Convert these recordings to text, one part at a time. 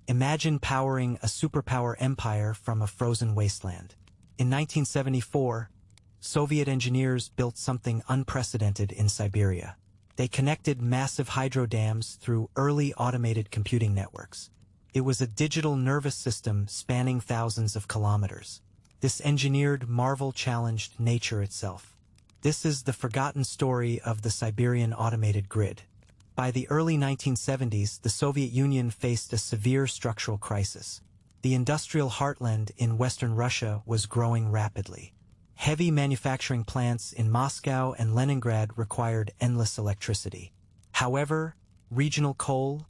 Imagine powering a superpower empire from a frozen wasteland. In 1974, Soviet engineers built something unprecedented in Siberia. They connected massive hydro dams through early automated computing networks. It was a digital nervous system spanning thousands of kilometers. This engineered marvel challenged nature itself. This is the forgotten story of the Siberian Automated Grid. By the early 1970s, the Soviet Union faced a severe structural crisis. The industrial heartland in Western Russia was growing rapidly. Heavy manufacturing plants in Moscow and Leningrad required endless electricity. However, regional coal,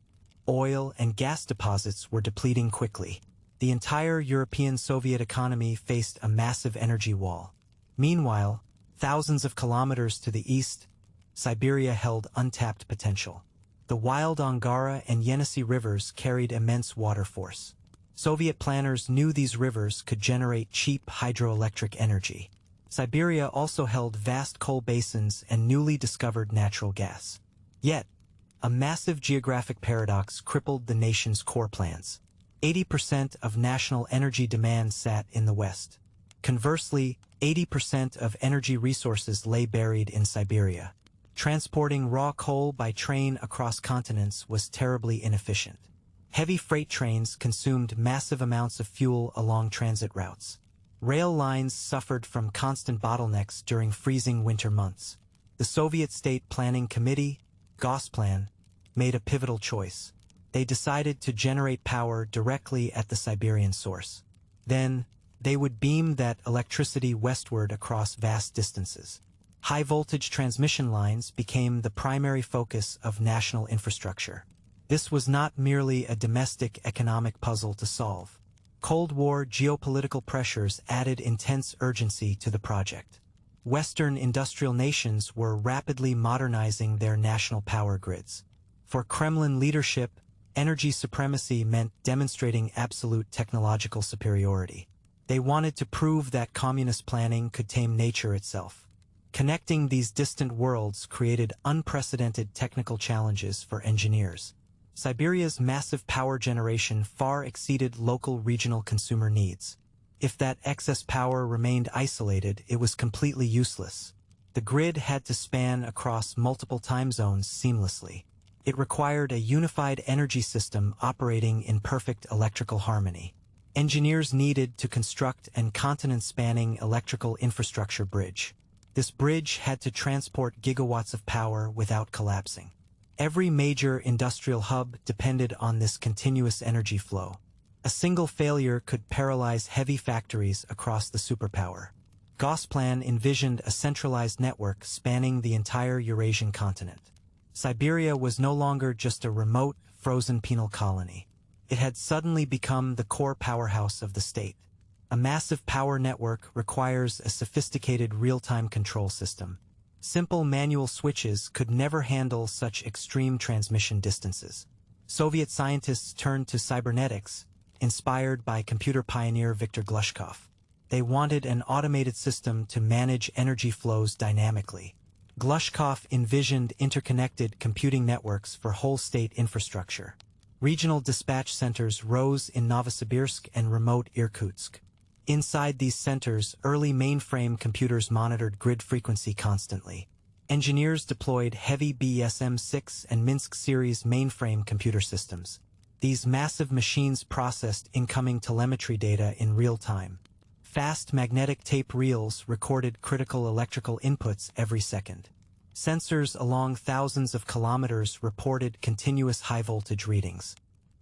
oil, and gas deposits were depleting quickly. The entire European Soviet economy faced a massive energy wall. Meanwhile, thousands of kilometers to the east, Siberia held untapped potential. The wild Angara and Yenisey rivers carried immense water force. Soviet planners knew these rivers could generate cheap hydroelectric energy. Siberia also held vast coal basins and newly discovered natural gas. Yet, a massive geographic paradox crippled the nation's core plans. 80% of national energy demand sat in the West. Conversely, 80% of energy resources lay buried in Siberia. Transporting raw coal by train across continents was terribly inefficient. Heavy freight trains consumed massive amounts of fuel along transit routes. Rail lines suffered from constant bottlenecks during freezing winter months. The Soviet State Planning Committee, Gosplan, made a pivotal choice. They decided to generate power directly at the Siberian source. Then, they would beam that electricity westward across vast distances. High-voltage transmission lines became the primary focus of national infrastructure. This was not merely a domestic economic puzzle to solve. Cold War geopolitical pressures added intense urgency to the project. Western industrial nations were rapidly modernizing their national power grids. For Kremlin leadership, energy supremacy meant demonstrating absolute technological superiority. They wanted to prove that communist planning could tame nature itself. Connecting these distant worlds created unprecedented technical challenges for engineers. Siberia's massive power generation far exceeded local regional consumer needs. If that excess power remained isolated, it was completely useless. The grid had to span across multiple time zones seamlessly. It required a unified energy system operating in perfect electrical harmony. Engineers needed to construct an continent-spanning electrical infrastructure bridge. This bridge had to transport gigawatts of power without collapsing. Every major industrial hub depended on this continuous energy flow. A single failure could paralyze heavy factories across the superpower. Gosplan envisioned a centralized network spanning the entire Eurasian continent. Siberia was no longer just a remote, frozen penal colony. It had suddenly become the core powerhouse of the state. A massive power network requires a sophisticated real-time control system. Simple manual switches could never handle such extreme transmission distances. Soviet scientists turned to cybernetics, inspired by computer pioneer Viktor Glushkov. They wanted an automated system to manage energy flows dynamically. Glushkov envisioned interconnected computing networks for whole-state infrastructure. Regional dispatch centers rose in Novosibirsk and remote Irkutsk. Inside these centers, early mainframe computers monitored grid frequency constantly. Engineers deployed heavy BESM-6 and Minsk series mainframe computer systems. These massive machines processed incoming telemetry data in real time. Fast magnetic tape reels recorded critical electrical inputs every second. Sensors along thousands of kilometers reported continuous high-voltage readings.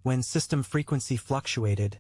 When system frequency fluctuated,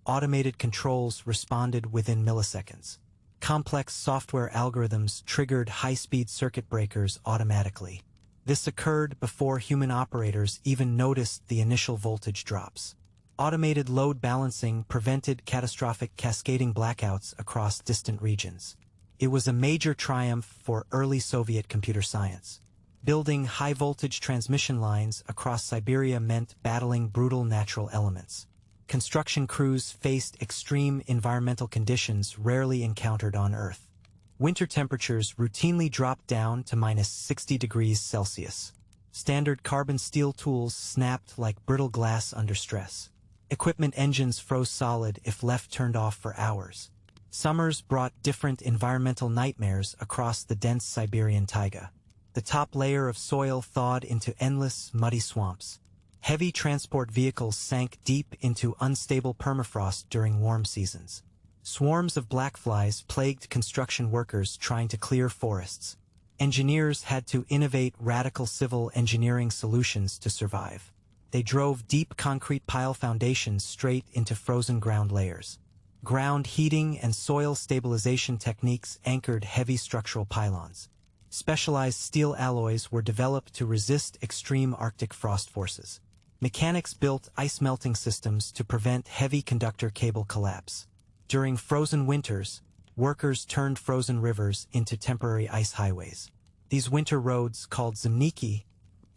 automated controls responded within milliseconds. Complex software algorithms triggered high-speed circuit breakers automatically. This occurred before human operators even noticed the initial voltage drops. Automated load balancing prevented catastrophic cascading blackouts across distant regions. It was a major triumph for early Soviet computer science. Building high-voltage transmission lines across Siberia meant battling brutal natural elements. Construction crews faced extreme environmental conditions rarely encountered on Earth. Winter temperatures routinely dropped down to -60 degrees Celsius. Standard carbon steel tools snapped like brittle glass under stress. Equipment engines froze solid if left turned off for hours. Summers brought different environmental nightmares across the dense Siberian taiga. The top layer of soil thawed into endless, muddy swamps. Heavy transport vehicles sank deep into unstable permafrost during warm seasons. Swarms of blackflies plagued construction workers trying to clear forests. Engineers had to innovate radical civil engineering solutions to survive. They drove deep concrete pile foundations straight into frozen ground layers. Ground heating and soil stabilization techniques anchored heavy structural pylons. Specialized steel alloys were developed to resist extreme Arctic frost forces. Mechanics built ice melting systems to prevent heavy conductor cable collapse. During frozen winters, workers turned frozen rivers into temporary ice highways. These winter roads, called zimniki,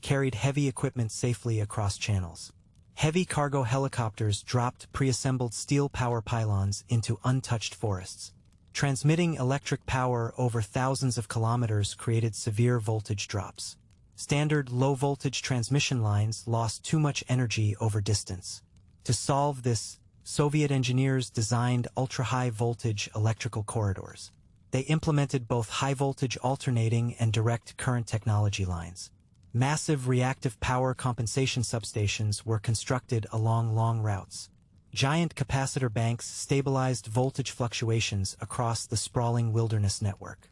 carried heavy equipment safely across channels. Heavy cargo helicopters dropped pre-assembled steel power pylons into untouched forests. Transmitting electric power over thousands of kilometers created severe voltage drops. Standard low-voltage transmission lines lost too much energy over distance. To solve this, Soviet engineers designed ultra-high voltage electrical corridors. They implemented both high-voltage alternating and direct current technology lines. Massive reactive power compensation substations were constructed along long routes. Giant capacitor banks stabilized voltage fluctuations across the sprawling wilderness network.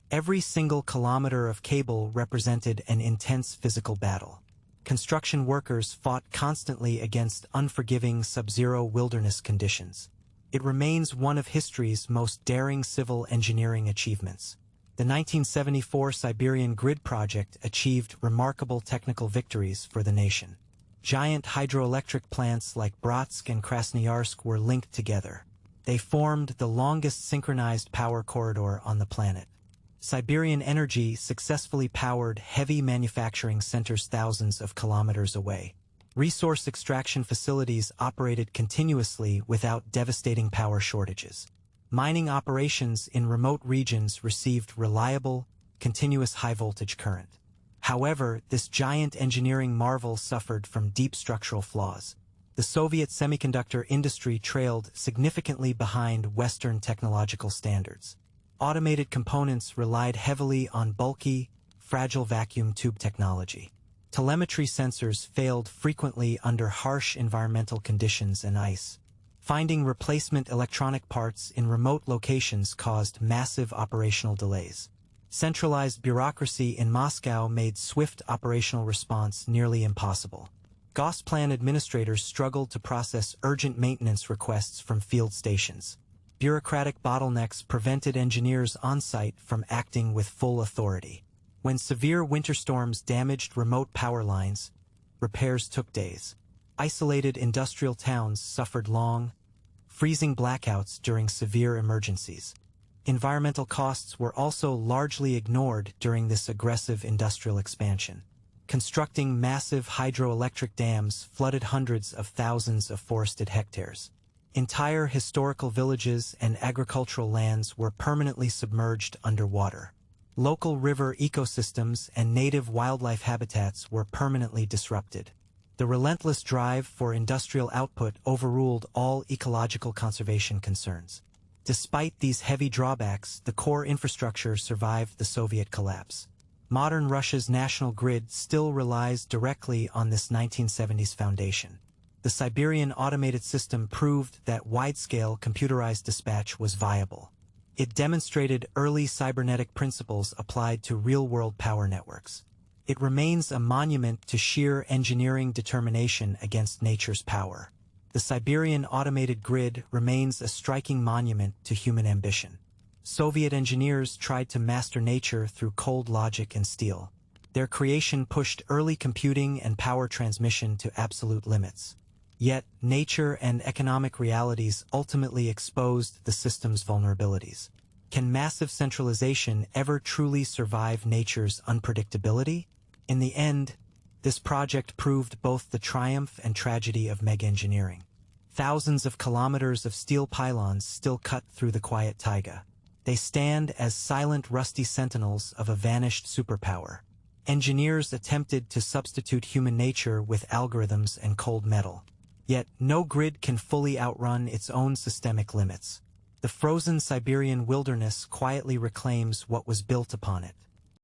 Every single kilometer of cable represented an intense physical battle. Construction workers fought constantly against unforgiving sub-zero wilderness conditions. It remains one of history's most daring civil engineering achievements. The 1974 Siberian Grid project achieved remarkable technical victories for the nation. Giant hydroelectric plants like Bratsk and Krasnoyarsk were linked together. They formed the longest synchronized power corridor on the planet. Siberian Energy successfully powered heavy manufacturing centers thousands of kilometers away. Resource extraction facilities operated continuously without devastating power shortages. Mining operations in remote regions received reliable, continuous high-voltage current. However, this giant engineering marvel suffered from deep structural flaws. The Soviet semiconductor industry trailed significantly behind Western technological standards. Automated components relied heavily on bulky, fragile vacuum tube technology. Telemetry sensors failed frequently under harsh environmental conditions and ice. Finding replacement electronic parts in remote locations caused massive operational delays. Centralized bureaucracy in Moscow made swift operational response nearly impossible. Gosplan administrators struggled to process urgent maintenance requests from field stations. Bureaucratic bottlenecks prevented engineers on-site from acting with full authority. When severe winter storms damaged remote power lines, repairs took days. Isolated industrial towns suffered long, freezing blackouts during severe emergencies. Environmental costs were also largely ignored during this aggressive industrial expansion. Constructing massive hydroelectric dams flooded hundreds of thousands of forested hectares. Entire historical villages and agricultural lands were permanently submerged underwater. Local river ecosystems and native wildlife habitats were permanently disrupted. The relentless drive for industrial output overruled all ecological conservation concerns. Despite these heavy drawbacks, the core infrastructure survived the Soviet collapse. Modern Russia's national grid still relies directly on this 1970s foundation. The Siberian automated system proved that wide-scale computerized dispatch was viable. It demonstrated early cybernetic principles applied to real-world power networks. It remains a monument to sheer engineering determination against nature's power. The Siberian Automated Grid remains a striking monument to human ambition. Soviet engineers tried to master nature through cold logic and steel. Their creation pushed early computing and power transmission to absolute limits. Yet, nature and economic realities ultimately exposed the system's vulnerabilities. Can massive centralization ever truly survive nature's unpredictability? In the end, this project proved both the triumph and tragedy of mega-engineering. Thousands of kilometers of steel pylons still cut through the quiet taiga. They stand as silent, rusty sentinels of a vanished superpower. Engineers attempted to substitute human nature with algorithms and cold metal. Yet, no grid can fully outrun its own systemic limits. The frozen Siberian wilderness quietly reclaims what was built upon it.